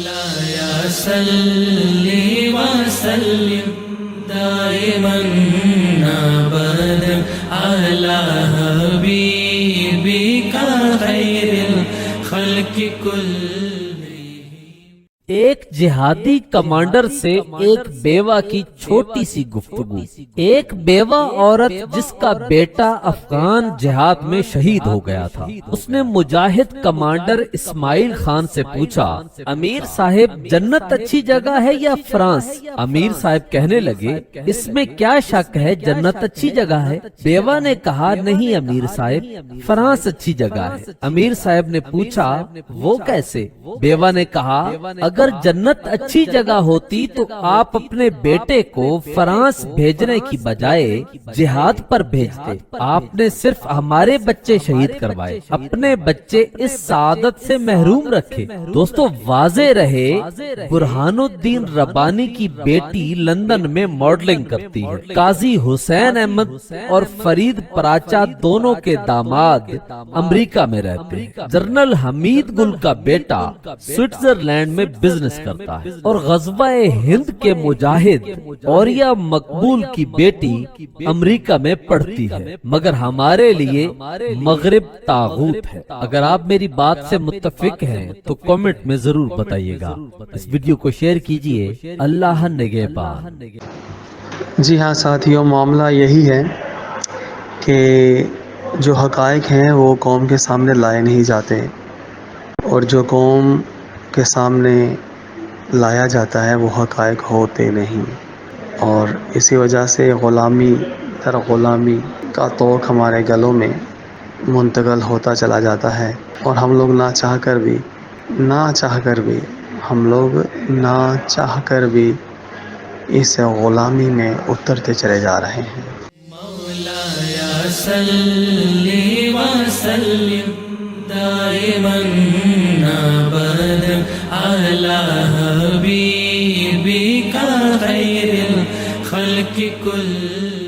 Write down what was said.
مولاي صل وسلم دائما ابدا على حبيبك خير الخلق كلهم. ایک جہادی کمانڈر سے ایک بیوہ کی چھوٹی سی گفتگو. ایک بیوہ عورت جس کا بیٹا افغان جہاد میں شہید ہو گیا تھا، اس نے مجاہد کمانڈر اسماعیل خان سے پوچھا، امیر صاحب جنت اچھی جگہ ہے یا فرانس؟ امیر صاحب کہنے لگے، اس میں کیا شک ہے، جنت اچھی جگہ ہے. بیوہ نے کہا، نہیں امیر صاحب، فرانس اچھی جگہ ہے. امیر صاحب نے پوچھا، وہ کیسے؟ بیوہ نے کہا، اگر جنت اچھی جگہ ہوتی تو آپ اپنے بیٹے کو فرانس بھیجنے کی بجائے جہاد پر بھیجتے. آپ نے صرف ہمارے بچے شہید کروائے، اپنے بچے اس سعادت سے محروم رکھے. دوستو واضح رہے، برہان الدین ربانی کی بیٹی لندن میں ماڈلنگ کرتی ہے. قاضی حسین احمد اور فرید پراچا دونوں کے داماد امریکہ میں رہتے ہیں. جنرل حمید گل کا بیٹا سوئٹزرلینڈ میں بزنس کرتا ہے، اور غزوہ ہند کے مجاہد اوریا مقبول کی بیٹی امریکہ میں پڑھتی ہے. مگر ہمارے لیے مغرب طاغوت ہے. اگر آپ میری بات سے متفق ہیں تو کامنٹ میں ضرور بتائیے گا. اس ویڈیو کو شیئر کیجئے. اللہ نگہبان. جی ہاں ساتھیوں، معاملہ یہی ہے کہ جو حقائق ہیں وہ قوم کے سامنے لائے نہیں جاتے، اور جو قوم کے سامنے لایا جاتا ہے وہ حقائق ہوتے نہیں، اور اسی وجہ سے غلامی در غلامی کا توق ہمارے گلوں میں منتقل ہوتا چلا جاتا ہے، اور ہم لوگ نہ چاہ کر بھی اس غلامی میں اترتے چلے جا رہے ہیں. مولاي صل وسلم دائما ابدا على حبيبك خير الخلق كلهم.